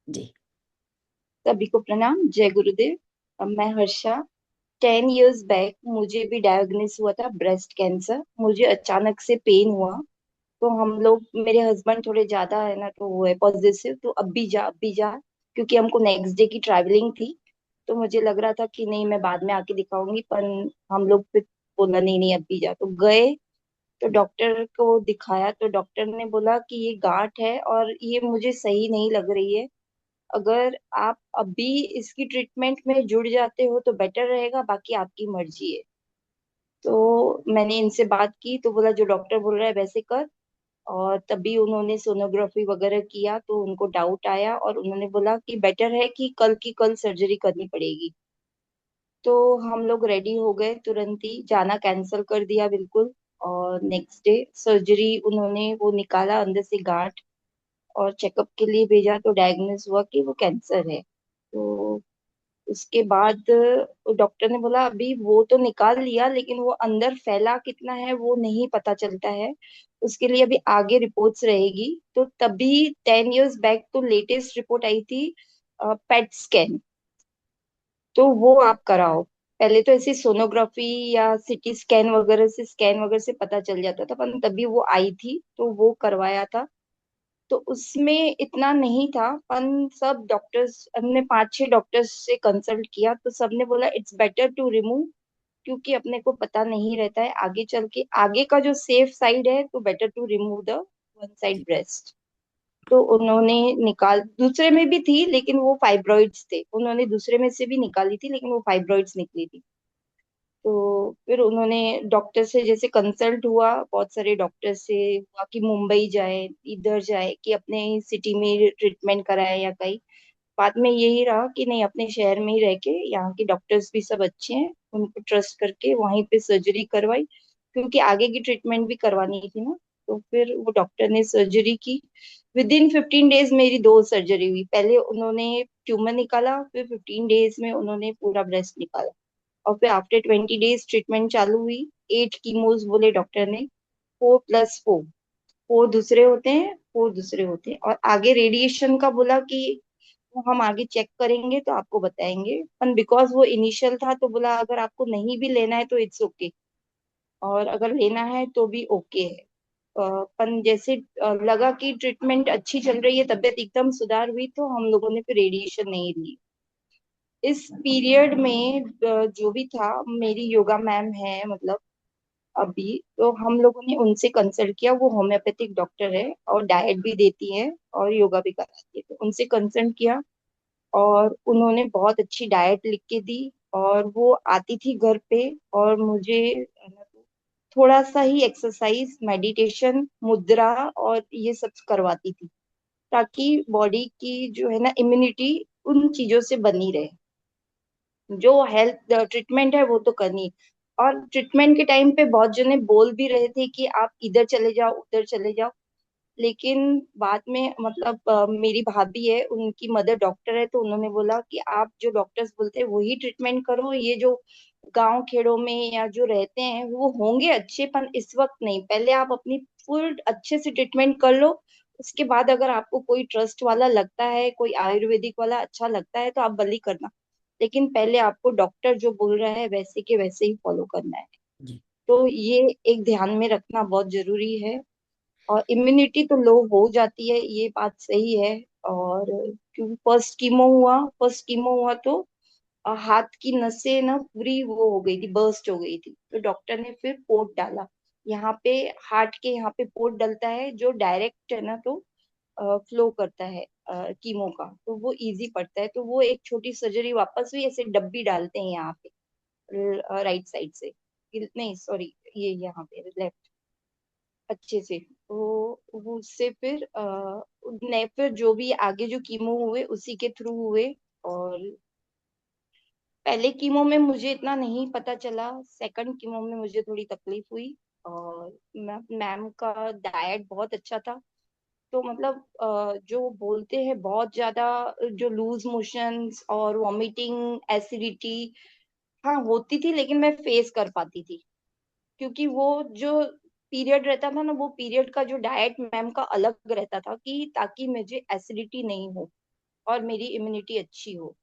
जी। सभी को प्रणाम। जय गुरुदेव। अब मैं हर्षा। 10 years बैक मुझे भी डायग्नोस हुआ था ब्रेस्ट कैंसर। मुझे अचानक से पेन हुआ। तो हम लोग, मेरे हस्बैंड थोड़े ज्यादा है ना, तो वो है पॉजिटिव, तो अब भी जा, अब भी जा। क्योंकि हमको नेक्स्ट डे की ट्रैवलिंग थी। तो मुझे लग रहा था कि नहीं, मैं बाद में आके दिखाऊंगी, पर हम लोग फिर बोला नहीं नहीं, अब भी जा, तो गए। तो डॉक्टर को दिखाया तो डॉक्टर ने बोला कि ये गांठ है और ये मुझे सही नहीं लग रही है। अगर आप अभी इसकी ट्रीटमेंट में जुड़ जाते हो तो बेटर रहेगा, बाकी आपकी मर्जी है। तो मैंने इनसे बात की तो बोला जो डॉक्टर बोल रहा है वैसे कर। और तभी उन्होंने सोनोग्राफी वगैरह किया तो उनको डाउट आया और उन्होंने बोला कि बेटर है कि कल की कल सर्जरी करनी पड़ेगी। तो हम लोग रेडी हो गए, तुरंत ही जाना कैंसिल कर दिया बिल्कुल। और नेक्स्ट डे सर्जरी, उन्होंने वो निकाला अंदर से गांठ और चेकअप के लिए भेजा तो डायग्नोस हुआ कि वो कैंसर है। तो उसके बाद डॉक्टर ने बोला अभी वो तो निकाल लिया, लेकिन वो अंदर फैला कितना है वो नहीं पता चलता है। उसके लिए अभी आगे रिपोर्ट्स रहेगी। तो तभी 10 years बैक तो लेटेस्ट रिपोर्ट आई थी, पेट स्कैन। तो वो आप कराओ। पहले तो ऐसे सोनोग्राफी या सिटी स्कैन वगैरह से पता चल जाता था, पर तभी वो आई थी तो वो करवाया था। तो उसमें इतना नहीं था, पर सब डॉक्टर्स, हमने 5-6 डॉक्टर्स से कंसल्ट किया तो सबने बोला इट्स बेटर टू रिमूव। क्योंकि अपने को पता नहीं रहता है आगे चल के, आगे का जो सेफ साइड है, तो better to remove the one side breast. तो उन्होंने निकाल, दूसरे में भी थी लेकिन वो फाइब्रॉइड्स थे, उन्होंने दूसरे में से भी निकाली थी लेकिन वो फाइब्रॉइड्स निकली थी। तो फिर उन्होंने डॉक्टर से जैसे कंसल्ट हुआ, बहुत सारे डॉक्टर से हुआ कि मुंबई जाए, इधर जाए, कि अपने सिटी में ट्रीटमेंट कराए या कहीं। बाद में यही रहा कि नहीं, अपने शहर में ही रह के, यहाँ के डॉक्टर्स भी सब अच्छे हैं, उनको ट्रस्ट करके वहीं पे सर्जरी करवाई। क्योंकि आगे की ट्रीटमेंट भी करवानी थी ना। तो फिर वो डॉक्टर ने सर्जरी की। विद इन 15 days मेरी 2 सर्जरी हुई। पहले उन्होंने ट्यूमर निकाला, फिर 15 days में उन्होंने पूरा ब्रेस्ट निकाला। और फिर आफ्टर 20 days ट्रीटमेंट चालू हुई। 8 कीमोज बोले डॉक्टर ने। 4+4, 4 दूसरे होते हैं, 4 दूसरे होते हैं, और आगे रेडिएशन का बोला कि वो हम आगे चेक करेंगे तो आपको बताएंगे। पर बिकॉज वो इनिशियल था तो बोला अगर आपको नहीं भी लेना है तो इट्स ओके, और अगर लेना है तो भी ओके है। पर जैसे लगा कि ट्रीटमेंट अच्छी चल रही है, तबीयत एकदम सुधार हुई, तो हम लोगों ने फिर रेडिएशन नहीं ली। इस पीरियड में जो भी था, मेरी योगा मैम है मतलब, अभी तो हम लोगों ने उनसे कंसल्ट किया। वो होम्योपैथिक डॉक्टर है और डाइट भी देती है और योगा भी कराती है, तो उनसे कंसल्ट किया। और उन्होंने बहुत अच्छी डाइट लिख के दी। और वो आती थी घर पे और मुझे थोड़ा सा ही एक्सरसाइज, मेडिटेशन, मुद्रा और ये सब करवाती थी, ताकि बॉडी की जो है ना इम्यूनिटी उन चीजों से बनी रहे। जो हेल्थ ट्रीटमेंट है वो तो करनी। और ट्रीटमेंट के टाइम पे बहुत जने बोल भी रहे थे कि आप इधर चले जाओ, उधर चले जाओ। लेकिन बाद में मतलब मेरी भाभी है, उनकी मदर डॉक्टर है, तो उन्होंने बोला कि आप जो डॉक्टर्स बोलते हैं वही ट्रीटमेंट करो। ये जो गांव खेड़ों में या जो रहते हैं वो होंगे अच्छे, पर इस वक्त नहीं। पहले आप अपनी फुल अच्छे से ट्रीटमेंट कर लो। उसके बाद अगर आपको कोई ट्रस्ट वाला लगता है, कोई आयुर्वेदिक वाला अच्छा लगता है, तो आप भली करना। लेकिन पहले आपको डॉक्टर जो बोल रहा है वैसे के वैसे ही फॉलो करना है। जी। तो ये एक ध्यान में रखना बहुत जरूरी है। और इम्यूनिटी तो लो हो जाती है, ये बात सही है। और क्योंकि फर्स्ट कीमो हुआ तो हाथ की नसें ना पूरी वो हो गई थी, बर्स्ट हो गई थी। तो डॉक्टर ने फिर पोर्ट डाला यहाँ पे। हार्ट के यहाँ पे पोर्ट डलता है जो डायरेक्ट है ना, तो फ्लो करता है कीमो का, तो वो इजी पड़ता है। तो वो एक छोटी सर्जरी वापस हुई, ऐसे डब्बी डालते हैं यहाँ पे राइट साइड से, नहीं सॉरी, ये यहाँ पे लेफ्ट, अच्छे से। तो वो उससे फिर ने फिर जो भी आगे जो कीमो हुए उसी के थ्रू हुए। और पहले कीमो में मुझे इतना नहीं पता चला, सेकंड कीमो में मुझे थोड़ी तकलीफ हुई। और मैम का डाइट बहुत अच्छा था। तो मतलब जो बोलते हैं बहुत ज्यादा, जो लूज मोशंस और वॉमिटिंग, एसिडिटी, हाँ होती थी, लेकिन मैं फेस कर पाती थी। क्योंकि वो जो पीरियड रहता था ना, वो पीरियड का जो डाइट मैम का अलग रहता था कि ताकि मुझे एसिडिटी नहीं हो। और मेरी इम्यूनिटी अच्छी हो।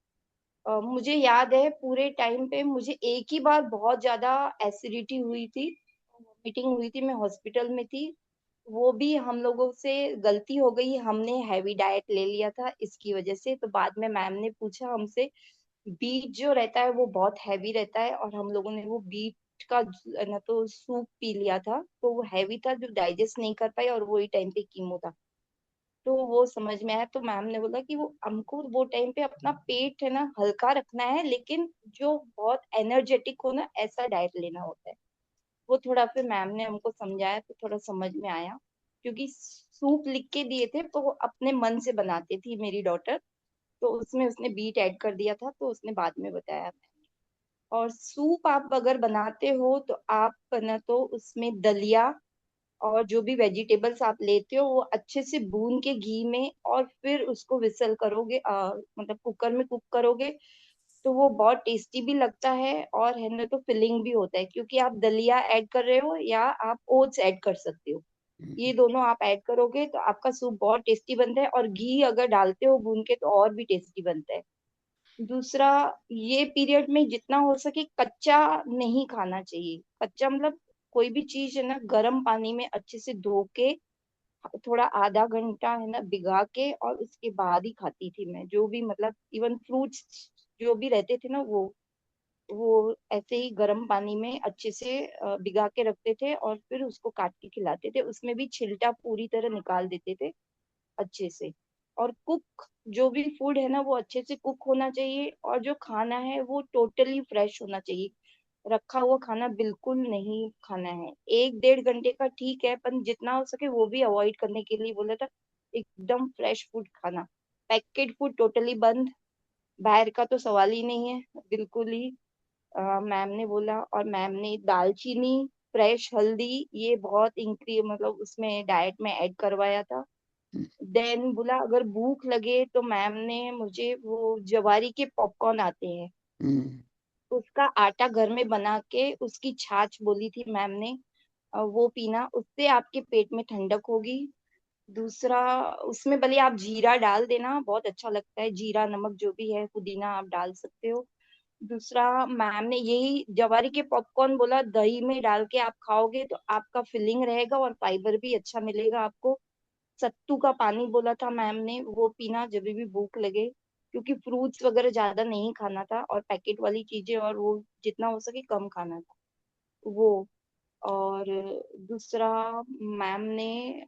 मुझे याद है पूरे टाइम पे मुझे एक ही बार बहुत ज्यादा एसिडिटी हुई थी, मीटिंग हुई थी, मैं हॉस्पिटल में थी। वो भी हम लोगों से गलती हो गई, हमने हैवी डाइट ले लिया था इसकी वजह से। तो बाद में मैम ने पूछा हमसे, बीट जो रहता है वो बहुत हैवी रहता है, और हम लोगों ने वो बीट का ना तो सूप पी लिया था, तो वो हैवी था जो डाइजेस्ट नहीं कर पाई, और वही टाइम पे कीमो था। तो वो समझ में आया, तो मैम ने बोला कि वो हमको वो टाइम पे अपना पेट है ना हल्का रखना है, लेकिन जो बहुत एनर्जेटिक हो ना ऐसा डाइट लेना होता है। वो थोड़ा फिर मैम ने हमको समझाया तो थोड़ा समझ में आया, क्योंकि सूप लिख के दिए थे तो वो अपने मन से बनाती थी मेरी डॉटर, तो उसमें उसने बीट ऐड कर दिया था, तो उसने बाद में बताया। और सूप आप अगर बनाते हो तो आप ना तो उसमें दलिया और जो भी वेजिटेबल्स आप लेते हो वो अच्छे से भून के घी में, और फिर उसको विसल करोगे, मतलब कुकर में कुक करोगे, तो वो बहुत टेस्टी भी लगता है, और है ना तो फिलिंग भी होता है, क्योंकि आप दलिया ऐड कर रहे हो या आप ओट्स ऐड कर सकते हो। ये दोनों आप ऐड करोगे तो आपका सूप बहुत टेस्टी बनता है, और घी अगर डालते हो भून के तो और भी टेस्टी बनता है। दूसरा, ये पीरियड में जितना हो सके कच्चा नहीं खाना चाहिए। कच्चा मतलब कोई भी चीज है ना गर्म पानी में अच्छे से धो के, थोड़ा आधा घंटा है ना भिगा के, और उसके बाद ही खाती थी मैं जो भी, मतलब इवन फ्रूट्स जो भी रहते थे ना वो ऐसे ही गर्म पानी में अच्छे से भिगा के रखते थे, और फिर उसको काट के खिलाते थे, उसमें भी छिलटा पूरी तरह निकाल देते थे अच्छे से। और कुक जो भी फूड है ना वो अच्छे से कुक होना चाहिए, और जो खाना है वो टोटली फ्रेश होना चाहिए। रखा हुआ खाना बिल्कुल नहीं खाना है। 1-1.5 घंटे का ठीक है, पर जितना हो सके वो भी अवॉइड करने के लिए बोला था। एकदम फ्रेश फूड खाना, पैकेट फूड टोटली बंद, बाहर का तो सवाल ही नहीं है बिल्कुल ही। मैम ने बोला, और मैम ने दालचीनी, फ्रेश हल्दी, ये बहुत इंक्री मतलब उसमें डाइट में ऐड करवाया था। देन बोला अगर भूख लगे तो मैम ने मुझे वो जवारी के पॉपकॉर्न आते हैं, हम्म। उसका आटा घर में बना के उसकी छाछ बोली थी मैम ने, वो पीना, उससे आपके पेट में ठंडक होगी। दूसरा, उसमें भले आप जीरा डाल देना, बहुत अच्छा लगता है, जीरा नमक जो भी है, पुदीना आप डाल सकते हो। दूसरा, मैम ने यही जवारी के पॉपकॉर्न बोला दही में डाल के आप खाओगे तो आपका फिलिंग रहेगा और फाइबर भी अच्छा मिलेगा आपको। सत्तू का पानी बोला था मैम ने, वो पीना जब भी भूख लगे, क्योंकि फ्रूट्स वगैरह ज्यादा नहीं खाना था, और पैकेट वाली चीजें और वो जितना हो सके कम खाना था वो। और दूसरा, मैम ने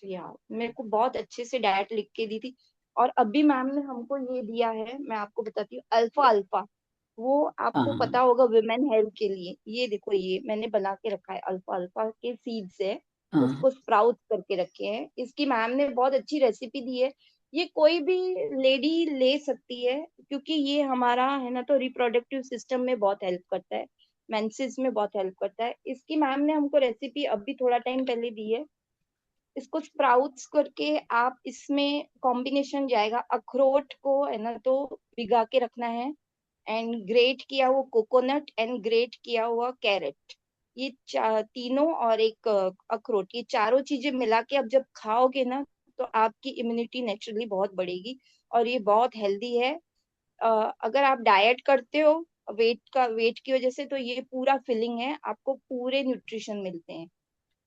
यार मेरे को बहुत अच्छे से डाइट लिख के दी थी। और अभी मैम ने हमको ये दिया है, मैं आपको बताती हूँ, अल्फा अल्फा। वो आपको हाँ पता होगा विमेन हेल्थ के लिए, ये देखो ये मैंने बना के रखा है, अल्फा अल्फा के सीड्स है, हाँ। उसको स्प्राउट करके रखे हैं। इसकी मैम ने बहुत अच्छी रेसिपी दी है, ये कोई भी लेडी ले सकती है, क्योंकि ये हमारा है ना तो रिप्रोडक्टिव सिस्टम में बहुत हेल्प करता है, मेंसेस में बहुत हेल्प करता है। इसकी मैम ने हमको रेसिपी अभी थोड़ा टाइम पहले दी है। इसको स्प्राउट्स करके आप इसमें कॉम्बिनेशन जाएगा, अखरोट को है ना तो भिगा के रखना है, एंड ग्रेट किया हुआ कोकोनट एंड ग्रेट किया हुआ कैरेट, ये तीनों और एक अखरोट, ये चारों चीजें मिला के अब जब खाओगे ना तो आपकी इम्यूनिटी नेचुरली बहुत बढ़ेगी, और ये बहुत हेल्दी है। अगर आप डाइट करते हो वेट की वजह से, तो ये पूरा फिलिंग है, आपको पूरे न्यूट्रिशन मिलते हैं।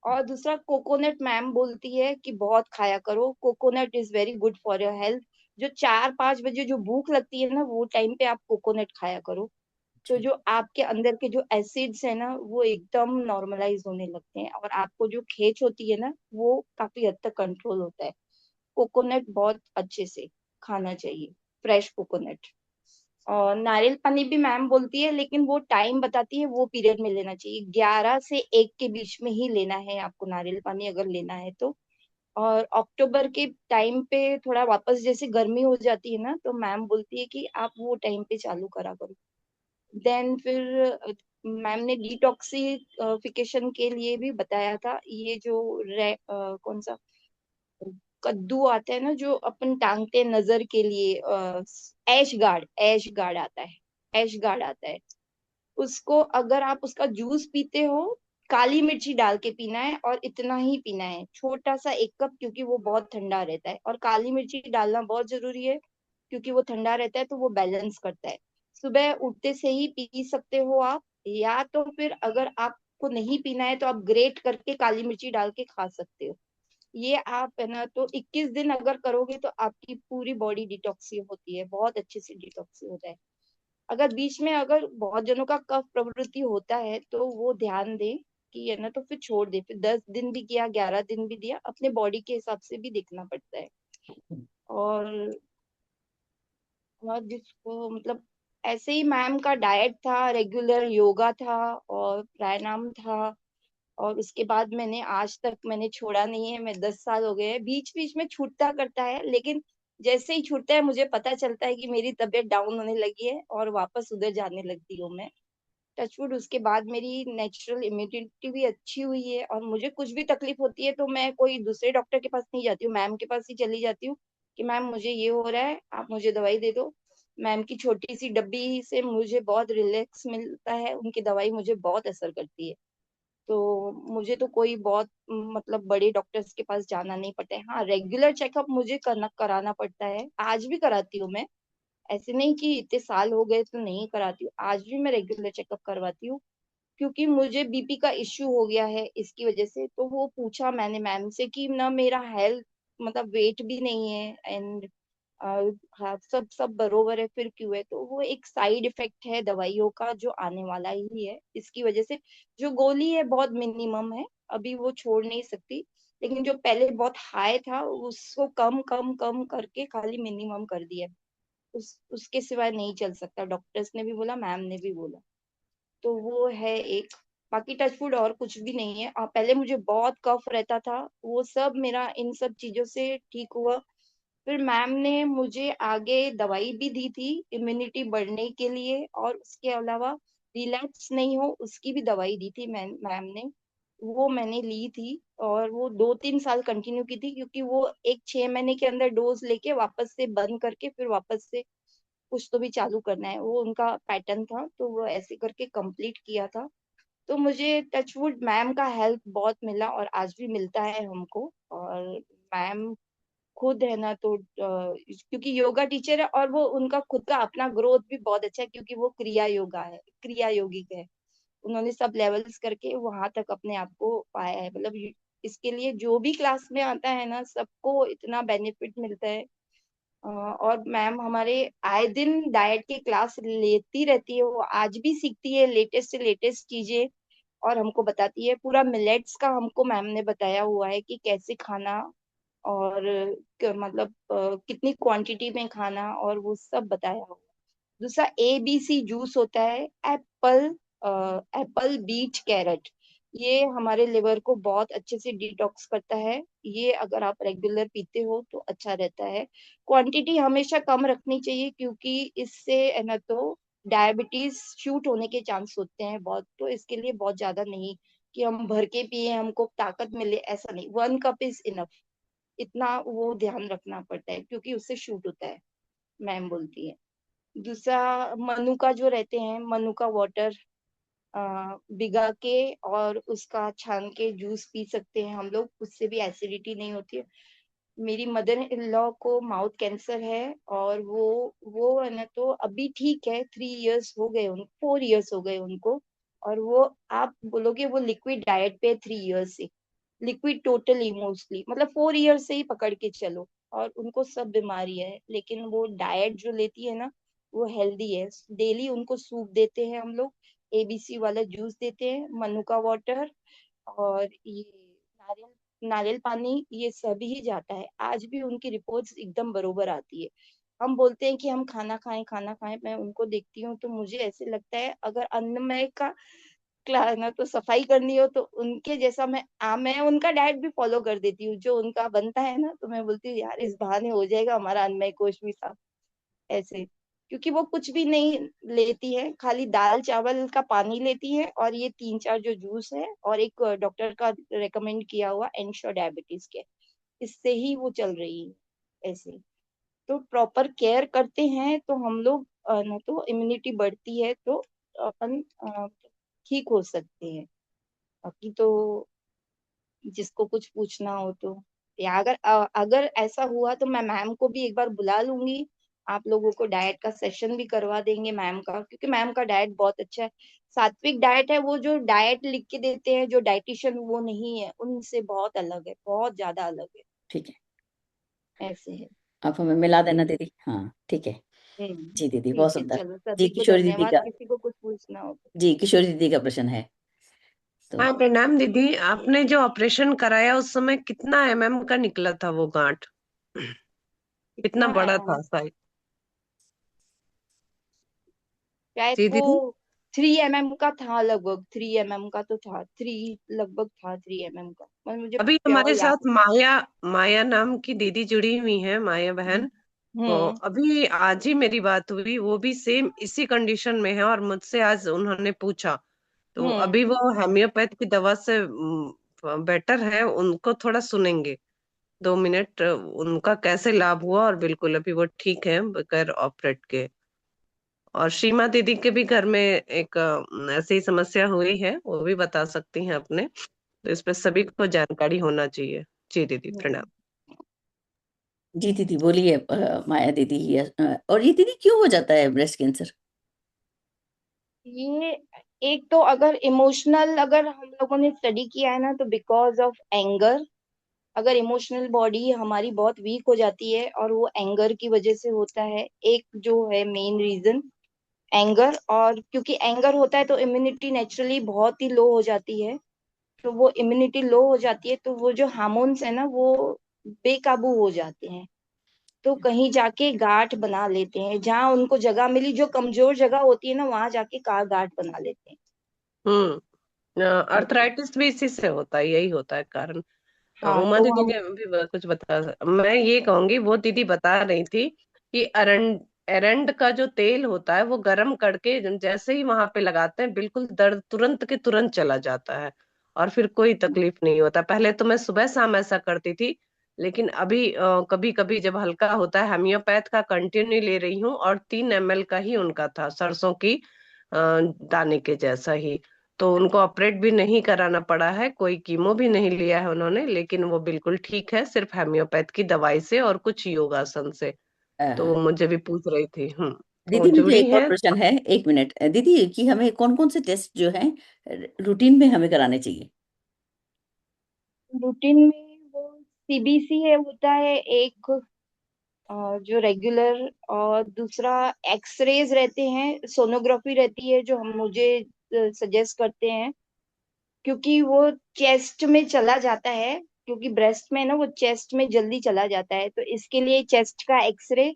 और दूसरा, कोकोनट मैम बोलती है कि बहुत खाया करो, coconut is very good for your health. जो 4-5 बजे जो भूख लगती है ना वो टाइम पे आप कोकोनट खाया करो, तो अच्छा। जो आपके अंदर के जो एसिड्स है ना वो एकदम नॉर्मलाइज होने लगते हैं, और आपको जो खेच होती है ना वो काफी हद तक कंट्रोल होता है। कोकोनट बहुत अच्छे से खाना चाहिए, फ्रेश कोकोनट। और नारियल पानी भी मैम बोलती है, लेकिन वो टाइम बताती है, वो पीरियड में लेना चाहिए, 11 से 1 के बीच में ही लेना है आपको नारियल पानी अगर लेना है तो। और अक्टूबर के टाइम पे थोड़ा वापस जैसे गर्मी हो जाती है ना, तो मैम बोलती है कि आप वो टाइम पे चालू करा करो। देन फिर मैम ने डिटॉक्सिफिकेशन के लिए भी बताया था, ये जो कौन सा कद्दू आता है ना जो अपन टांगते हैं नजर के लिए, ऐश गार्ड आता है, ऐश गार्ड आता है, उसको अगर आप उसका जूस पीते हो काली मिर्ची डाल के पीना है, और इतना ही पीना है, छोटा सा 1 कप, क्योंकि वो बहुत ठंडा रहता है, और काली मिर्ची डालना बहुत जरूरी है क्योंकि वो ठंडा रहता है तो वो बैलेंस करता है। सुबह उठते से ही पी सकते हो आप, या तो फिर अगर आपको नहीं पीना है तो आप ग्रेट करके काली मिर्ची डाल के खा सकते हो। ये आप है ना तो 21 दिन अगर करोगे तो आपकी पूरी बॉडी डिटॉक्सी होती है, बहुत अच्छे से डिटॉक्सी होता है। अगर बीच में अगर बहुत जनों का कफ प्रवृत्ति होता है तो वो ध्यान दें कि है ना तो फिर छोड़ दे, फिर 10 दिन भी किया, 11 दिन भी दिया, अपने बॉडी के हिसाब से भी देखना पड़ता है। और जिसको मतलब ऐसे ही मैम का डाइट था, रेगुलर योगा था और प्राणायाम था। और उसके बाद मैंने आज तक मैंने छोड़ा नहीं है, मैं 10 साल हो गए हैं, बीच बीच में छूटता करता है, लेकिन जैसे ही छूटता है मुझे पता चलता है कि मेरी तबीयत डाउन होने लगी है और वापस उधर जाने लगती हूँ मैं। टचवुड उसके बाद मेरी नेचुरल इम्यूनिटी भी अच्छी हुई है, और मुझे कुछ भी तकलीफ होती है तो मैं कोई दूसरे डॉक्टर के पास नहीं जाती हूँ, मैम के पास ही चली जाती हूँ कि मैम मुझे ये हो रहा है, आप मुझे दवाई दे दो। मैम की छोटी सी डब्बी से मुझे बहुत रिलैक्स मिलता है, उनकी दवाई मुझे बहुत असर करती है। तो मुझे तो कोई बहुत मतलब बड़े डॉक्टर्स के पास जाना नहीं पड़ता है। हाँ, रेगुलर चेकअप मुझे करना कराना पड़ता है, आज भी कराती हूँ मैं। ऐसे नहीं कि इतने साल हो गए तो नहीं कराती हूँ, आज भी मैं रेगुलर चेकअप करवाती हूँ, क्योंकि मुझे बीपी का इश्यू हो गया है इसकी वजह से। तो वो पूछा मैंने मैम से कि ना मेरा हेल्थ मतलब वेट भी नहीं है, एंड हाँ सब सब बरोबर है, फिर क्यों है? तो वो एक साइड इफेक्ट है दवाइयों का जो आने वाला ही है, इसकी वजह से जो गोली है बहुत मिनिमम है, अभी वो छोड़ नहीं सकती, लेकिन जो पहले बहुत हाई था उसको कम कम कम करके खाली मिनिमम कर दिया। उसके सिवाय नहीं चल सकता, डॉक्टर्स ने भी बोला, मैम ने भी बोला। तो वो है एक। बाकी टचवुड और कुछ भी नहीं है। पहले मुझे बहुत कफ रहता था, वो सब मेरा इन सब चीजों से ठीक हुआ। फिर मैम ने मुझे आगे दवाई भी दी थी इम्यूनिटी बढ़ने के लिए, और उसके अलावा रिलैक्स नहीं हो उसकी भी दवाई दी थी मैम ने, वो मैंने ली थी। और वो 2-3 साल कंटिन्यू की थी, क्योंकि वो एक 6 महीने के अंदर डोज लेके वापस से बंद करके फिर वापस से कुछ तो भी चालू करना है, वो उनका पैटर्न था, तो वो ऐसे करके कंप्लीट किया था। तो मुझे टचवुड मैम का हेल्प बहुत मिला और आज भी मिलता है हमको। और मैम खुद है ना तो क्योंकि योगा टीचर है, और वो उनका खुद का अपना ग्रोथ भी बहुत अच्छा है, क्योंकि वो क्रिया योगा है, क्रिया योगिक है। उन्होंने सब लेवल्स करके वहां तक अपने आप को पाया है, मतलब इसके लिए जो भी क्लास में आता है ना सबको इतना बेनिफिट मिलता है। और मैम हमारे आए दिन डाइट की क्लास लेती रहती है, वो आज भी सीखती है लेटेस्ट से लेटेस्ट चीजें, और हमको बताती है। पूरा मिलेट्स का हमको मैम ने बताया हुआ है कि कैसे खाना, और मतलब कितनी क्वांटिटी में खाना, और वो सब बताया हुआ है। दूसरा ABC जूस होता है, एप्पल, एप्पल बीट कैरेट, ये हमारे लिवर को बहुत अच्छे से डिटॉक्स करता है। ये अगर आप रेगुलर पीते हो तो अच्छा रहता है। क्वांटिटी हमेशा कम रखनी चाहिए, क्योंकि इससे है ना तो डायबिटीज शूट होने के चांस होते हैं बहुत, तो इसके लिए बहुत ज्यादा नहीं कि हम भर के पिए हमको ताकत मिले, ऐसा नहीं, 1 कप इज इनफ, इतना वो ध्यान रखना पड़ता है क्योंकि उससे शूट होता है, मैम बोलती है। दूसरा मनुका जो रहते हैं, मनुका वाटर भिगा के और उसका छान के जूस पी सकते हैं हम लोग, उससे भी एसिडिटी नहीं होती है। मेरी मदर इन लॉ को माउथ कैंसर है, और वो है ना तो अभी ठीक है, 3 इयर्स हो गए उन 4 इयर्स हो गए उनको। और वो आप बोलोगे वो लिक्विड डाइट पे 3 इयर्स से, लिक्विड टोटली मोस्टली, मतलब 4 इयर्स से ही पकड़ के चलो। और उनको सब बीमारी है, लेकिन वो डाइट जो लेती है ना वो हेल्दी है। डेली उनको सूप देते हैं हम लोग, ABC वाला जूस देते हैं, मनुका वाटर, और ये नारियल नारियल पानी, ये सभी ही जाता है। आज भी उनकी रिपोर्ट्स एकदम बरोबर आती है। हम बोलते हैं कि हम खाना खाएं खाना खाएं, मैं उनको देखती हूँ तो मुझे ऐसे लगता है अगर अन्नमय का ना तो सफाई करनी हो तो उनके जैसा मैं उनका डाइट भी फॉलो कर देती हूँ, जो उनका बनता है ना, तो मैं बोलती हूँ यार इस बहाने हो जाएगा हमारा अन्नमय कोश भी साफ, ऐसे। क्योंकि वो कुछ भी नहीं लेती है, खाली दाल चावल का पानी लेती है, और ये 3-4 जो जूस है, और एक डॉक्टर का रेकमेंड किया हुआ एंश्योर डायबिटीज के, इससे ही वो चल रही है ऐसे। तो प्रॉपर केयर करते हैं तो हम लोग ना तो इम्यूनिटी बढ़ती है, तो अपन ठीक हो सकते हैं। बाकी तो जिसको कुछ पूछना हो तो, या अगर अगर ऐसा हुआ तो मैं मैम को भी एक बार बुला लूंगी। आप लोगों को डाइट का सेशन भी करवा देंगे मैम का, क्योंकि मैम का डाइट बहुत अच्छा है। सात्विक डाइट है, वो जो डाइट लिख के देते हैं जो डाइटिशियन, वो नहीं है, उनसे बहुत अलग है, बहुत ज्यादा अलग है। ठीक है, ऐसे है। आप हमें मिला देना जी। दीदी। हाँ ठीक है। जी दीदी, ठीक बहुत है, सुंदर। चलो जी सभी को किशोरी दीदी धन्यवाद, का, किसी को कुछ पूछना हो तो। जी किशोरी दीदी का प्रश्न है तो। हाँ, प्रणाम दीदी। आपने जो ऑपरेशन कराया उस समय कितना एमएम का निकला था वो गांठ? कितना कितना बड़ा एमएम? था साइज? शायद जी वो दीदी। 3 mm का था, लगभग 3 mm का तो था, लगभग था 3 mm का, पर मुझे अभी प्योर हमारे याद साथ माया माया नाम की दीदी जुड़ी हुई है, माया नहीं। बहन। तो हम्म। अभी आज ही मेरी बात हुई, वो भी सेम इसी कंडीशन में है और मुझसे आज उन्होंने पूछा। तो हम्म। अभी वो होम्योपैथ की दवा से बेटर है, उनको थोड़ा सुनेंगे। 2 मिनट उनका कैसे लाभ हुआ, और बिल्कुल अभी वो ठीक है बगैर ऑपरेट के। और सीमा दीदी के भी घर में एक ऐसी समस्या हुई है, वो भी बता सकती हैं अपने। तो इस पे सभी को जानकारी होना चाहिए। जी दीदी, प्रणाम। हम्म। जी दीदी बोलिए, माया दीदी। और ये दीदी क्यों हो जाता है ब्रेस्ट कैंसर? ये एक तो अगर इमोशनल, अगर हम लोगों ने स्टडी किया है ना, तो बिकॉज ऑफ एंगर। अगर इमोशनल बॉडी हमारी बहुत वीक हो जाती है और वो एंगर की वजह से होता है, एक जो है मेन रीजन एंगर। और क्योंकि एंगर होता है तो इम्यूनिटी नेचुरली बहुत ही लो हो जाती है। तो वो इम्यूनिटी लो हो जाती है तो वो जो हार्मोन्स है ना, वो बेकाबू हो जाते हैं। तो कहीं जाके गांठ बना लेते हैं, जहां उनको जगह मिली, जो कमजोर जगह होती है ना, वहां जाके कार गांठ बना लेते हैं। ऐसे। अर्थराइटिस भी इसी से होता है, यही होता है कारण। हाँ उमा तो दीदी हम। ने भी कुछ मैं ये कहूंगी, वो दीदी बता रही थी कि अरंड एरंड का जो तेल होता है वो गर्म करके जैसे ही वहां पे लगाते हैं, बिल्कुल दर्द तुरंत के तुरंत चला जाता है और फिर कोई तकलीफ नहीं होता। पहले तो मैं सुबह शाम ऐसा करती थी, लेकिन अभी कभी कभी जब हल्का होता है, होम्योपैथ का कंटिन्यू ले रही हूँ, और 3 ml का ही उनका था, सरसों की दाने के जैसा ही। तो उनको ऑपरेट भी नहीं कराना पड़ा है, कोई कीमो भी नहीं लिया है उन्होंने, लेकिन वो बिल्कुल ठीक है, सिर्फ होम्योपैथ की दवाई से और कुछ योगासन से। तो अ, वो मुझे भी पूछ रही थी। तो दीदी मुझे जुड़ी एक और है। प्रश्न है, एक मिनट। दीदी कि हमें कौन कौन से टेस्ट जो हैं रूटीन में हमें कराने चाहिए? रूटीन में वो सीबीसी है, होता है एक, जो रेगुलर। और दूसरा एक्सरेज रहते हैं, सोनोग्राफी रहती है, जो हम मुझे सजेस्ट करते हैं, क्योंकि वो चेस्ट में चला जाता है। क्योंकि ब्रेस्ट में ना वो चेस्ट में जल्दी चला जाता है, तो इसके लिए चेस्ट का एक्सरे।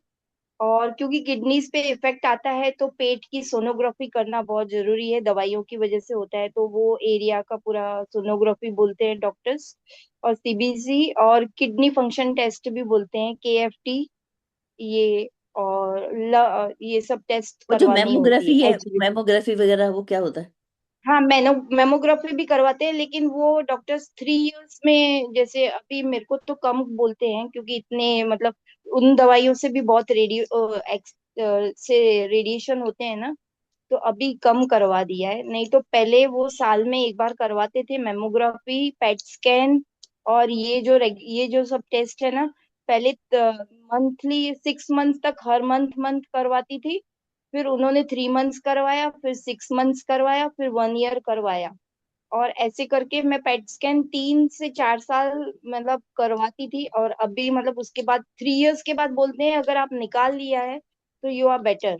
और क्योंकि किडनीज पे इफेक्ट आता है तो पेट की सोनोग्राफी करना बहुत जरूरी है, दवाइयों की वजह से होता है, तो वो एरिया का पूरा सोनोग्राफी बोलते हैं डॉक्टर्स। और सीबीसी और किडनी फंक्शन टेस्ट भी बोलते हैं, केएफटी। ये और ये सब टेस्ट वो जो करवानी होती मेमोग्राफी है, है, एचबी। मेमोग्राफी वगैरह, वो क्या होता है? हाँ, मेमोग्राफी भी करवाते हैं, लेकिन वो डॉक्टर्स 3 इयर्स में, जैसे अभी मेरे को तो कम बोलते हैं, क्योंकि इतने मतलब उन दवाइयों से भी बहुत रेडियो एक्स से रेडिएशन होते हैं ना। तो अभी कम करवा दिया है, नहीं तो पहले वो साल में एक बार करवाते थे मेमोग्राफी, पेट स्कैन। और ये जो सब टेस्ट है ना, पहले मंथली 6 मंथ तक हर मंथ मंथ करवाती थी। फिर उन्होंने 3 मंथ्स करवाया, फिर 6 मंथ्स करवाया, फिर 1 ईयर करवाया। और ऐसे करके मैं पेट स्कैन 3 से 4 साल मतलब करवाती थी। और अभी मतलब उसके बाद 3 इयर्स के बाद बोलते हैं, अगर आप निकाल लिया है तो यू आर बेटर।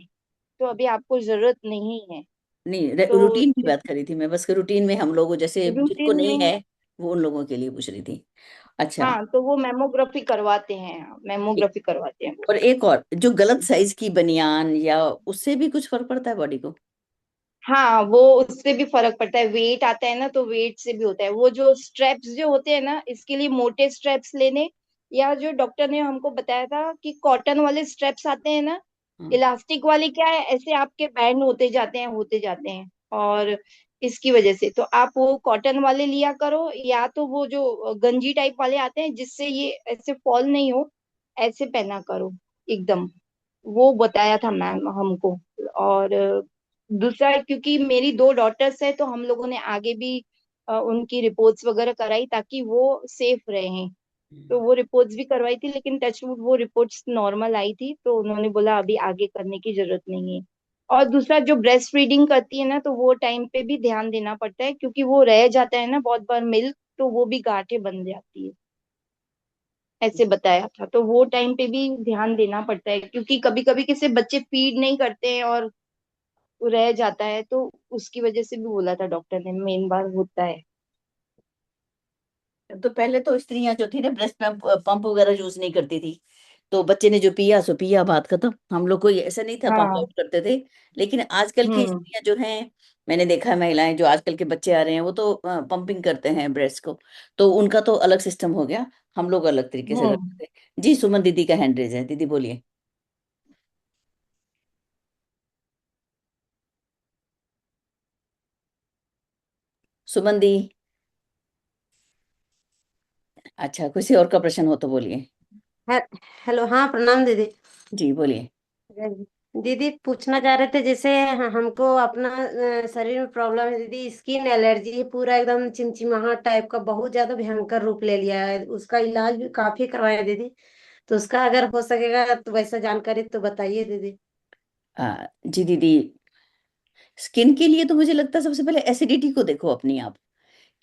तो अभी आपको जरूरत नहीं है। नहीं, तो रूटीन की बात करी थी मैं, बस रूटीन में हम लोग जैसे जिनको रूटीन नहीं में। है, वो उन लोगों के लिए पूछ रही थी। अच्छा। हाँ, तो वो मेमोग्राफी करवाते हैं, मेमोग्राफी करवाते हैं वो। और एक और, जो गलत साइज की बनियान या उससे भी कुछ फर्क पड़ता है बॉडी को? हाँ, वो उससे भी फर्क पड़ता है, वेट आता है ना, तो वेट से भी होता है। वो जो स्ट्रेप्स जो होते हैं ना, इसके लिए मोटे स्ट्रेप्स लेने, या जो डॉक्टर ने हमको बताया था कि कॉटन वाले स्ट्रेप्स आते हैं ना, हाँ। इलास्टिक वाले, क्या है, ऐसे आपके बैंड होते जाते हैं, होते जाते हैं। और इसकी वजह से तो आप वो कॉटन वाले लिया करो, या तो वो जो गंजी टाइप वाले आते हैं जिससे ये ऐसे फॉल नहीं हो, ऐसे पहना करो एकदम। वो बताया था मैम हमको। और दूसरा है, क्योंकि मेरी 2 डॉटर्स है, तो हम लोगों ने आगे भी उनकी रिपोर्ट्स वगैरह कराई ताकि वो सेफ रहें। तो वो रिपोर्ट्स भी करवाई थी, लेकिन टचवुड वो रिपोर्ट्स नॉर्मल आई थी, तो उन्होंने बोला अभी आगे करने की जरूरत नहीं है। और दूसरा, जो ब्रेस्ट फीडिंग करती है ना, तो वो टाइम पे भी ध्यान देना पड़ता है, क्योंकि वो रह जाता है ना बहुत बार मिल्क, तो वो भी गांठें बन जाती है, ऐसे बताया था। तो वो टाइम पे भी ध्यान देना पड़ता है, क्योंकि कभी कभी किसी बच्चे फीड नहीं करते हैं और वो रह जाता है, तो उसकी वजह से भी बोला था डॉक्टर ने, मेन बार होता है। तो पहले तो स्त्रियां जो थी ना ब्रेस्ट पंप पंप वगैरह यूज नहीं करती थी, तो बच्चे ने जो पिया सो पिया, बात खत्म। हम लोग को ये ऐसा नहीं था, पंप हाँ। आउट करते थे। लेकिन आजकल की हम्म। स्त्रियां जो हैं, मैंने देखा है महिलाएं जो आजकल के बच्चे आ रहे हैं वो तो पंपिंग करते हैं ब्रेस्ट को। तो उनका तो अलग सिस्टम हो गया, हम लोग अलग तरीके से हम्म। करते थे। जी, सुमन दीदी का हैंड रेज है, दीदी बोलिए। सुमन दी। अच्छा, किसी और का प्रश्न हो तो बोलिए। हे- हेलो, हाँ प्रणाम दीदी। जी बोलिए। दीदी पूछना चाह रहे थे, जैसे हमको अपना शरीर में प्रॉब्लम है दीदी, स्किन एलर्जी है, पूरा एकदम चिमचिमाहट टाइप का बहुत ज्यादा भयंकर रूप ले लिया है। उसका इलाज भी काफी करवाया दीदी, तो उसका अगर हो सकेगा तो वैसा जानकारी तो बताइए दीदी। जी दीदी, स्किन के लिए तो मुझे लगता है सबसे पहले एसिडिटी को देखो अपनी आप,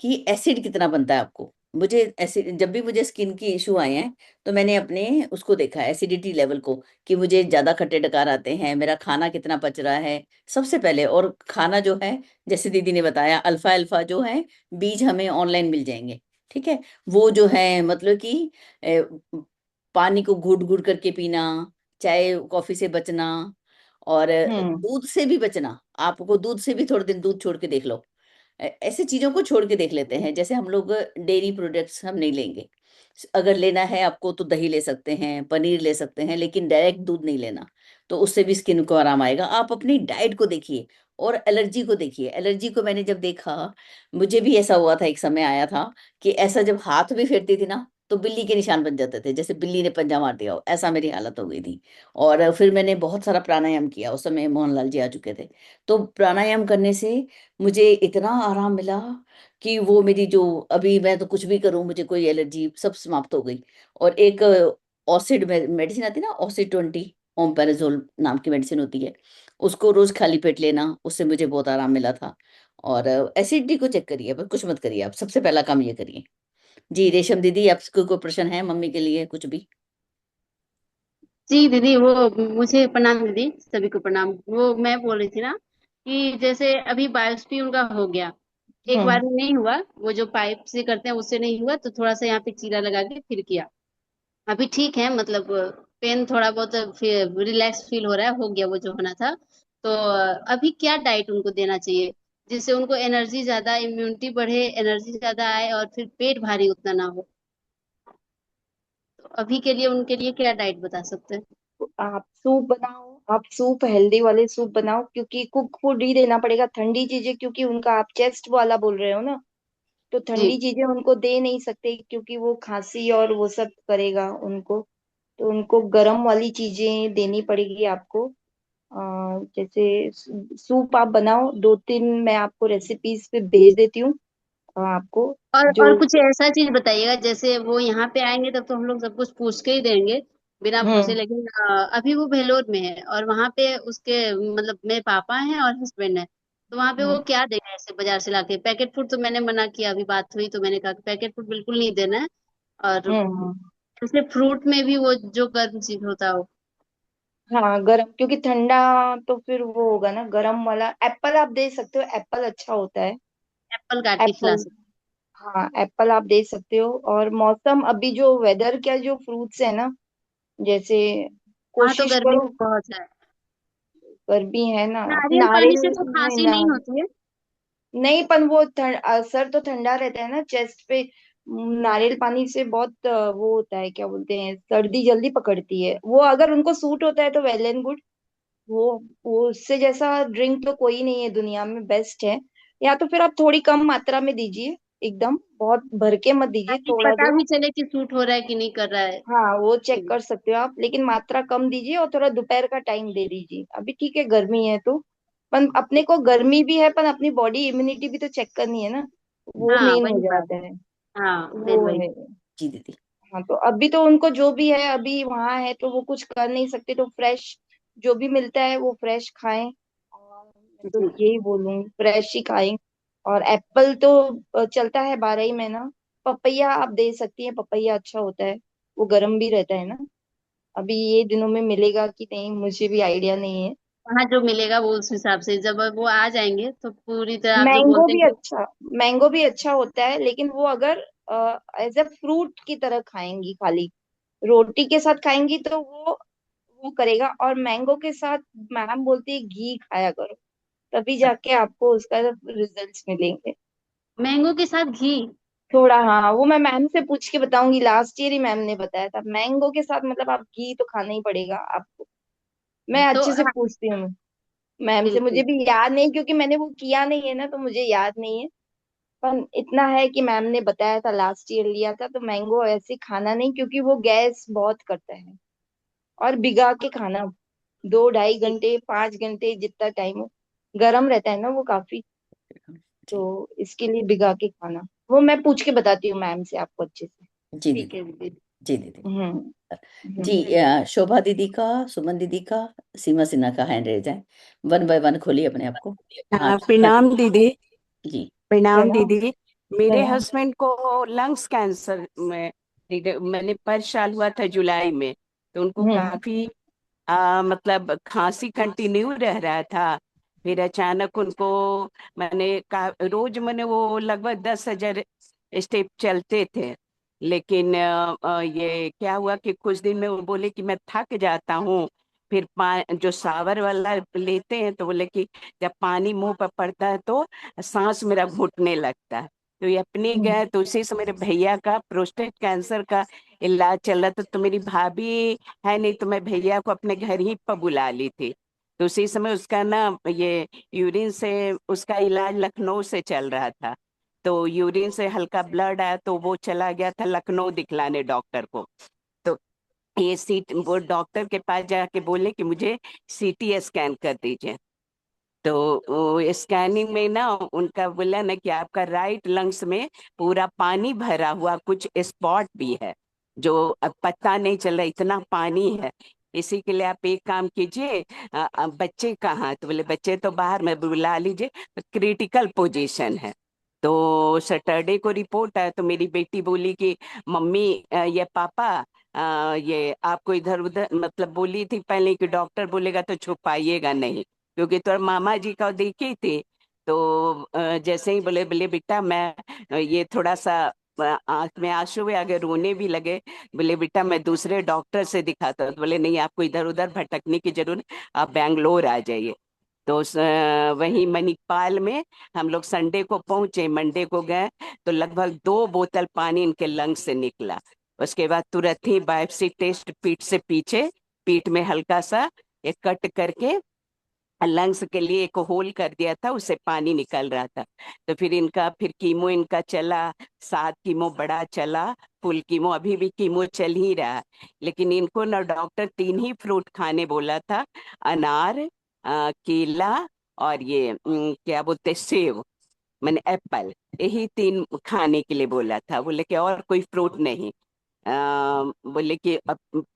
कि एसिड कितना बनता है आपको। मुझे एसिड, जब भी मुझे स्किन की इशू आए हैं तो मैंने अपने उसको देखा है, एसिडिटी लेवल को, कि मुझे ज्यादा खट्टे डकार आते हैं, मेरा खाना कितना पच रहा है सबसे पहले। और खाना जो है, जैसे दीदी ने बताया, अल्फा अल्फा जो है बीज हमें ऑनलाइन मिल जाएंगे, ठीक है। वो जो है मतलब कि पानी को घूट घूट करके पीना, चाय कॉफी से बचना, और हम्म। दूध से भी बचना। आपको दूध से भी थोड़े दिन दूध छोड़ के देख लो। ऐसे चीजों को छोड़ के देख लेते हैं, जैसे हम लोग डेयरी प्रोडक्ट्स हम नहीं लेंगे। अगर लेना है आपको तो दही ले सकते हैं, पनीर ले सकते हैं, लेकिन डायरेक्ट दूध नहीं लेना। तो उससे भी स्किन को आराम आएगा। आप अपनी डाइट को देखिए और एलर्जी को देखिए। एलर्जी को मैंने जब देखा, मुझे भी ऐसा हुआ था, एक समय आया था कि ऐसा जब हाथ भी फेरती थी ना, तो बिल्ली के निशान बन जाते थे, जैसे बिल्ली ने पंजा मार दिया हो, ऐसा मेरी हालत हो गई थी। और फिर मैंने बहुत सारा प्राणायाम किया, उस समय मोहनलाल जी आ चुके थे। तो प्राणायाम करने से मुझे इतना आराम मिला कि वो मेरी जो, अभी मैं तो कुछ भी करूं मुझे कोई एलर्जी सब समाप्त हो गई। और एक ऑसिड मेडिसिन आती है ना, ऑसिड 20, ओमपेराजोल नाम की मेडिसिन होती है, उसको रोज खाली पेट लेना, उससे मुझे बहुत आराम मिला था। और एसिडिटी को चेक करिए, बस कुछ मत करिए, आप सबसे पहला काम ये करिए। जी रेशम दीदी, आपको कोई प्रश्न है मम्मी के लिए कुछ भी? जी दीदी, वो मुझे प्रणाम दीदी, सभी को प्रणाम। वो मैं बोल रही थी ना कि जैसे अभी बायोप्सी उनका हो गया, एक बार हम्म। में नहीं हुआ, वो जो पाइप से करते हैं उससे नहीं हुआ, तो थोड़ा सा यहाँ पे चीरा लगा के फिर किया। अभी ठीक है, मतलब पेन थोड़ा बहुत रिलैक्स फील हो रहा है, हो गया वो जो होना था। तो अभी क्या डाइट उनको देना चाहिए जिससे उनको एनर्जी ज्यादा, इम्यूनिटी बढ़े, एनर्जी ज्यादा आए और फिर पेट भारी उतना ना हो। तो अभी के लिए उनके लिए क्या डाइट बता सकते हैं? तो आप सूप बनाओ, आप सूप हेल्दी वाले सूप बनाओ, क्योंकि कुक फूड ही देना पड़ेगा, ठंडी चीजें, क्योंकि उनका आप चेस्ट वाला बोल रहे हो ना, तो ठंडी जी। चीजें उनको दे नहीं सकते, क्योंकि वो खांसी और वो सब करेगा उनको। तो उनको गर्म वाली चीजें देनी पड़ेगी आपको। जैसे सूप आप बनाओ, 2-3 मैं आपको रेसिपीज पे भेज देती हूँ आपको, जो। और कुछ ऐसा चीज बताइएगा, जैसे वो यहाँ पे आएंगे तब तो हम लोग सब कुछ पूछ के ही देंगे, बिना पूछे, हम्म। लेकिन अभी वो भेलोर में है और वहाँ पे उसके मतलब मेरे पापा हैं और हस्बैंड है, तो वहाँ पे हम्म। वो क्या देगा ऐसे बाजार से लाके? पैकेट फूड तो मैंने मना किया, अभी बात हुई तो मैंने कहा कि पैकेट फूड बिल्कुल नहीं देना है। और हम्म। जैसे फ्रूट में भी वो जो गर्म चीज होता हो। हाँ, गरम, क्योंकि ठंडा तो फिर वो होगा ना, गरम वाला एप्पल आप दे सकते हो, एप्पल अच्छा होता है। एप्पल काट के खिला एप्पल। सकते हाँ, एप्पल आप दे सकते हो। और मौसम, अभी जो वेदर क्या, जो फ्रूट्स है ना, जैसे हैं। वहाँ तो कोशिश गर्मी करो, भी बहुत है। गर्मी है ना, आप नारियल पानी नारियल से तो है खांसी ना। नहीं होती है? नहीं, पर वो असर तो ठंडा रहता है ना चेस्ट पे। नारियल पानी से बहुत वो होता है, क्या बोलते हैं, सर्दी जल्दी पकड़ती है। वो अगर उनको सूट होता है तो वेल एंड गुड। वो वो उससे जैसा ड्रिंक तो कोई नहीं है दुनिया में, बेस्ट है। या तो फिर आप थोड़ी कम मात्रा में दीजिए, एकदम बहुत भर के मत दीजिए, ताकि थोड़ा पता दो। भी चले कि सूट हो रहा है कि नहीं कर रहा है। हाँ, वो चेक कर सकते हो आप, लेकिन मात्रा कम दीजिए और थोड़ा दोपहर का टाइम दे दीजिए। अभी ठीक है, गर्मी है तो, पर अपने को गर्मी भी है, पर अपनी बॉडी इम्यूनिटी भी तो चेक करनी है ना। वो हाँ मेन हो वही बात। जाता है। हाँ वो मेन वही। है। जी दीदी। हाँ, तो अभी तो उनको जो भी है, अभी वहां है तो वो कुछ कर नहीं सकते, तो फ्रेश जो भी मिलता है वो फ्रेश खाएं। और मैं तो जी। यही बोलूंगी, फ्रेश ही खाएं। और एप्पल तो चलता है 12 ही महीना। पपैया आप दे सकती हैं, पपैया अच्छा होता है, वो गर्म भी रहता है ना। अभी ये दिनों में मिलेगा कि नहीं मुझे भी आइडिया नहीं है। वहाँ जो मिलेगा वो उस हिसाब से, जब वो आ जाएंगे तो पूरी तरह आप जो मैंगो बोलते भी हैं। अच्छा, मैंगो भी अच्छा होता है, लेकिन वो अगर एज ए फ्रूट की तरह खाएंगी, खाली रोटी के साथ खाएंगी तो वो करेगा। और मैंगो के साथ मैम बोलती है घी खाया करो, तभी जाके आपको उसका रिजल्ट्स मिलेंगे। मैंगो के साथ घी? थोड़ा, हाँ, वो मैं मैम से पूछ के बताऊंगी। लास्ट ईयर ही मैम ने बताया था, मैंगो के साथ मतलब आप घी तो खाना ही पड़ेगा आपको। मैं तो अच्छे से हाँ पूछती हूँ मैम से, मुझे बिल्कुल। भी याद नहीं क्योंकि मैंने वो किया नहीं है ना, तो मुझे याद नहीं है। पर इतना है कि मैम ने बताया था, लास्ट ईयर लिया था, तो मैंगो ऐसे खाना नहीं क्योंकि वो गैस बहुत करता है। और भिगा के खाना, 2-2.5 घंटे 5 घंटे जितना टाइम हो, गर्म रहता है ना वो काफी। तो ठीक। इसके लिए भिगा के खाना, वो मैं पूछ के बताती हूँ मैम से आपको अच्छे से। जी ठीक दीदी। है दीदी। जी दीदी। हम्म। जी, हम्म। शोभा दीदी का, सुमन दीदी का, सीमा सिन्हा का हैंड रेज है। वन बाय वन खोलिए अपने आप को। हाँ। हाँ प्रणाम दीदी। जी। प्रणाम प्रणाम। दीदी। मेरे प्रणाम। हस्बैंड को लंग्स कैंसर में मैंने पर साल हुआ था जुलाई में। तो उनको हम्म। काफी मतलब खांसी कंटिन्यू रह रहा था। फिर अचानक उनको रोज मैंने वो लगभग 10,000 स्टेप चलते थे। लेकिन ये क्या हुआ कि कुछ दिन में वो बोले कि मैं थक जाता हूँ। फिर जो सावर वाला लेते हैं तो बोले कि जब पानी मुंह पर पड़ता है तो सांस मेरा घुटने लगता है। तो ये अपने हम्म। गए तो उसी से मेरे भैया का प्रोस्टेट कैंसर का इलाज चल रहा था। तो मेरी भाभी है नहीं, तो मैं भैया को अपने घर ही पर बुला ली थी। तो उसी समय उसका ना ये यूरिन से उसका इलाज लखनऊ से चल रहा था। तो यूरिन से हल्का ब्लड आया तो वो चला गया था लखनऊ दिखलाने डॉक्टर को। तो ये सीट वो डॉक्टर के पास जाके बोले कि मुझे सीटी स्कैन कर दीजिए। तो वो स्कैनिंग में ना उनका बोला ना कि आपका राइट लंग्स में पूरा पानी भरा हुआ, कुछ स्पॉट भी है जो अब पता नहीं चल रहा, इतना पानी है। इसी के लिए आप एक काम कीजिए, बच्चे कहाँ? तो बोले बच्चे तो बाहर में बुला लीजिए, क्रिटिकल पोजीशन है। तो सैटरडे को रिपोर्ट आया तो मेरी बेटी बोली कि मम्मी ये पापा ये आपको इधर उधर मतलब बोली थी पहले कि डॉक्टर बोलेगा तो छुपाइएगा नहीं, क्योंकि तो मामा जी का देखी थी। तो जैसे ही बोले बोले बेटा मैं ये थोड़ा सा आंख में आंसू आ गए, रोने भी लगे। बोले बेटा मैं दूसरे डॉक्टर से दिखाता हूँ। तो बोले नहीं, आपको इधर उधर भटकने की जरूरत नहीं, आप बैंगलोर आ जाइए। तो वहीं मणिपाल में हम लोग संडे को पहुंचे, मंडे को गए। तो लगभग 2 बोतल पानी इनके लंग से निकला। उसके बाद तुरंत ही बायोप्सी टेस्ट पीठ से पीछे, पीठ में हल्का सा एक कट करके लंग्स के लिए एक होल कर दिया था, उससे पानी निकल रहा था। तो फिर इनका फिर कीमो इनका चला, 7 कीमो बड़ा चला, फुल कीमो अभी भी कीमो चल ही रहा है। लेकिन इनको ना डॉक्टर 3 ही फ्रूट खाने बोला था, अनार, केला और ये क्या बोलते सेब, मैंने एप्पल, यही 3 खाने के लिए बोला था। बोले कि और कोई फ्रूट नहीं। बोले कि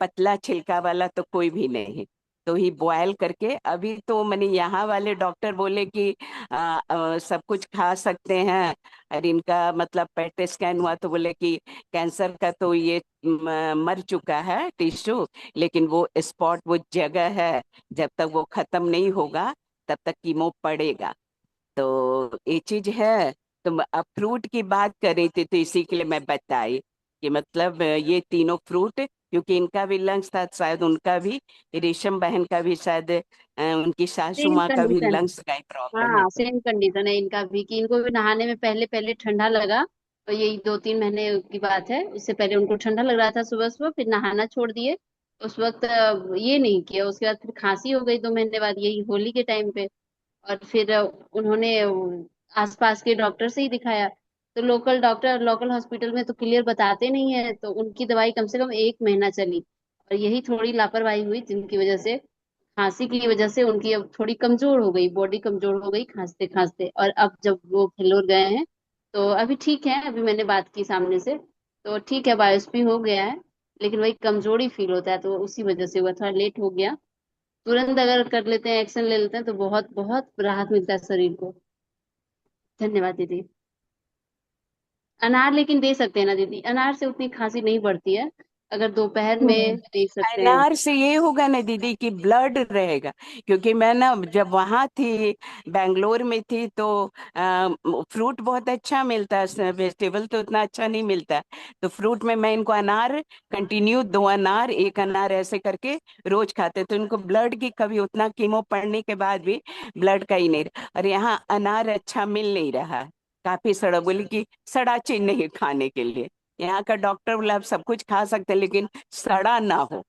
पतला छिलका वाला तो कोई भी नहीं। तो ही बॉयल करके अभी तो मैंने यहाँ वाले डॉक्टर बोले कि सब कुछ खा सकते हैं। और इनका मतलब पेट स्कैन हुआ तो बोले कि कैंसर का तो ये मर चुका है टिश्यू, लेकिन वो स्पॉट वो जगह है, जब तक वो खत्म नहीं होगा तब तक कीमो पड़ेगा। तो ये चीज है। तो अब फ्रूट की बात कर रही थी तो इसी के लिए मैं बताई कि मतलब ये तीनों फ्रूट, क्योंकि इनका भी लंग्स था, शायद उनका भी, रेशम बहन का भी शायद, उनकी सासू सेम माँ का भी कंडीशन। लंग्स का ही प्रॉब्लम है। हाँ तो सेम कंडीशन है इनका भी, कि इनको भी नहाने में पहले पहले ठंडा लगा। और यही 2-3 महीने की बात है, उससे पहले उनको ठंडा लग रहा था सुबह सुबह, फिर नहाना छोड़ दिए। उस वक्त ये नहीं किया, उसके बाद फिर खांसी हो गई 2 महीने बाद, यही होली के टाइम पे। और फिर उन्होंने आसपास के डॉक्टर से ही दिखाया। तो लोकल डॉक्टर लोकल हॉस्पिटल में तो क्लियर बताते नहीं है, तो उनकी दवाई कम से कम 1 महीना चली। और यही थोड़ी लापरवाही हुई जिनकी वजह से, खांसी की वजह से उनकी अब थोड़ी कमजोर हो गई, बॉडी कमजोर हो गई खांसते खांसते। और अब जब वो फिल्लोर गए हैं तो अभी ठीक है, अभी मैंने बात की सामने से, तो ठीक है, बायोप्सी हो गया है। लेकिन वही कमजोरी फील होता है, तो उसी वजह से हुआ, थोड़ा लेट हो गया। तुरंत अगर कर लेते हैं, एक्शन ले लेते हैं, तो बहुत बहुत राहत मिलता है शरीर को। धन्यवाद दीदी। अनार लेकिन दे सकते हैं ना दीदी? अनार से उतनी खांसी नहीं बढ़ती है, अगर दोपहर में हम्म। दे सकते हैं। अनार से ये होगा ना दीदी कि ब्लड रहेगा। क्योंकि मैं ना जब वहां थी, बैंगलोर में थी, तो फ्रूट बहुत अच्छा मिलता है, वेजिटेबल तो उतना अच्छा नहीं मिलता है। तो फ्रूट में मैं इनको अनार कंटिन्यू, 2 अनार, 1 अनार ऐसे करके रोज खाते, तो इनको ब्लड की कभी उतना कीमो पड़ने के बाद भी ब्लड का ही नहीं और यहाँ अनार अच्छा मिल नहीं रहा है। काफी सड़ा, बोली कि सड़ा चीज नहीं खाने के लिए। यहाँ का डॉक्टर बोला आप सब कुछ खा सकते हैं लेकिन सड़ा ना हो।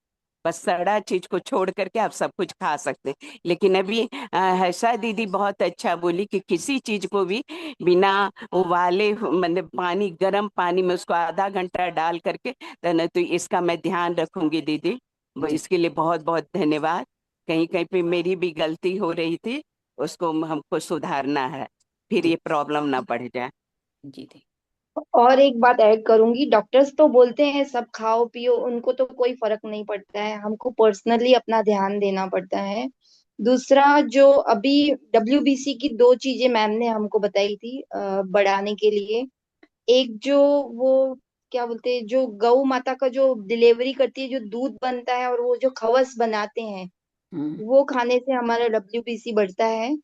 बस सड़ा चीज को छोड़ करके आप सब कुछ खा सकते हैं। लेकिन अभी हर्षा दीदी बहुत अच्छा बोली कि किसी चीज को भी बिना उबाले, मतलब पानी, गर्म पानी में उसको आधा घंटा डाल करके, तो न, तो इसका मैं ध्यान रखूंगी दीदी। जी इसके लिए बहुत बहुत धन्यवाद। कहीं कहीं पे मेरी भी गलती हो रही थी, उसको हमको सुधारना है, फिर जी ये प्रॉब्लम ना बढ़ जाए। जी जी। और एक बात ऐड करूंगी, डॉक्टर्स तो बोलते हैं सब खाओ पियो, उनको तो कोई फर्क नहीं पड़ता है, हमको पर्सनली अपना ध्यान देना पड़ता है। दूसरा, जो अभी WBC की 2 चीजें मैम ने हमको बताई थी बढ़ाने के लिए। एक जो वो क्या बोलते हैं, जो गौ माता का जो डिलीवरी करती है, जो दूध बनता है और वो जो खवस बनाते हैं, हम्म वो खाने से हमारा WBC बढ़ता है।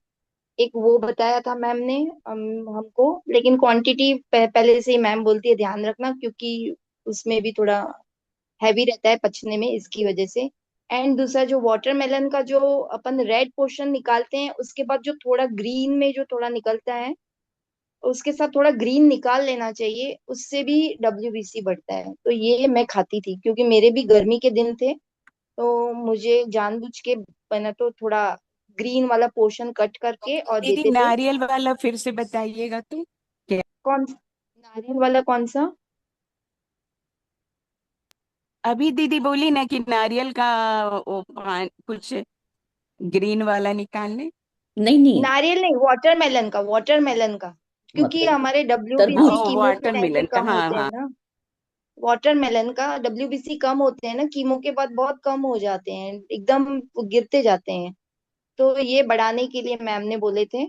एक वो बताया था मैम ने हमको। लेकिन क्वांटिटी पहले से ही मैम बोलती है ध्यान रखना, क्योंकि उसमें भी थोड़ा हैवी रहता है पचने में, इसकी वजह से। एंड दूसरा, जो वाटरमेलन का जो अपन रेड पोर्शन निकालते हैं, उसके बाद जो थोड़ा ग्रीन में जो थोड़ा निकलता है, उसके साथ थोड़ा ग्रीन निकाल लेना चाहिए, उससे भी WBC बढ़ता है। तो ये मैं खाती थी, क्योंकि मेरे भी गर्मी के दिन थे, तो मुझे जानबूझ के मैंने तो थोड़ा ग्रीन वाला पोर्शन कट करके और दीदी देते थे। नारियल वाला फिर से बताइएगा तो क्या। कौन? नारियल वाला कौन सा? अभी दीदी बोली ना कि नारियल का वो कुछ ग्रीन वाला निकालने। नहीं नहीं। नारियल नहीं, वाटरमेलन का, वाटरमेलन का। क्योंकि मतलब हमारे WBC तरबूज। कीमो के टाइम पे वाटरमेलन का, कम हाँ होते हैं हाँ। ना। वाटरमेलन का WBC कम होते हैं ना, कीमो के बाद बहुत कम हो जाते हैं, एकदम वो गिरते जाते हैं। तो ये बढ़ाने के लिए मैम ने बोले थे।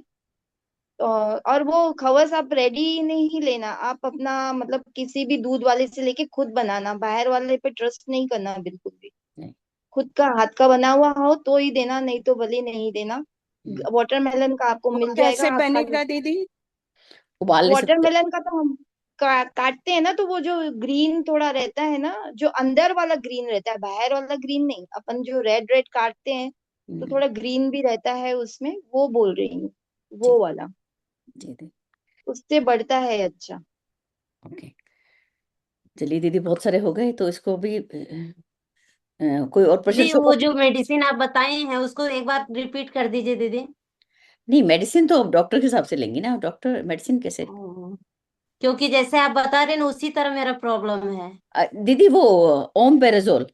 और वो खवस आप रेडी नहीं लेना, आप अपना मतलब किसी भी दूध वाले से लेके खुद बनाना, बाहर वाले पे ट्रस्ट नहीं करना बिल्कुल भी। नहीं। खुद का हाथ का बना हुआ हो तो ही देना, नहीं तो भले नहीं देना। हम्म, वाटरमेलन का आपको वो मिल जाएगा, कैसे आप खाली। बनेगा दीदी। उबाल ले सकते हैं। वाटरमेलन का तो हम काटते हैं ना, तो वो जो ग्रीन थोड़ा रहता है ना, जो अंदर वाला ग्रीन रहता है, बाहर वाला ग्रीन नहीं, अपन जो रेड रेड काटते हैं, तो हम्म, थोड़ा ग्रीन भी रहता है उसमें, वो बोल रही हूँ, जी वो वाला। जी जी। उससे बढ़ता है अच्छा। ओके। चलिए दीदी, बहुत सारे हो गए, तो इसको भी कोई और प्रश्न दीदी शो। वो जो मेडिसिन आप बताई हैं उसको एक बार रिपीट कर दीजिए दीदी। नहीं, मेडिसिन तो डॉक्टर के हिसाब से लेंगी ना, डॉक्टर मेडिसिन कैसे। ओ, क्योंकि जैसे आप बता रहे हैं ना उसी तरह मेरा प्रॉब्लम है। दीदी वो ओम पेराजोल,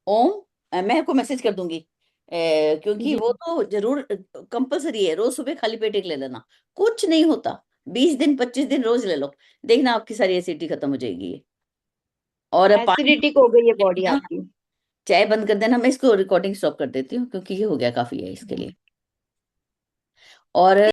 ओम, मैं आपको मैसेज कर दूंगी। क्योंकि जी। वो तो जरूर कंपलसरी है, रोज सुबह खाली पेट एक ले लेना। कुछ नहीं होता, 20 दिन 25 दिन रोज ले लो, देखना आपकी सारी एसिडिटी खत्म हो जाएगी ये। और पानी, एसिडिटिक हो गई है बॉडी ना, आपकी। चाय बंद कर देना। मैं इसको रिकॉर्डिंग स्टॉप कर देती हूँ, क्योंकि ये हो गया काफी है इसके लिए। और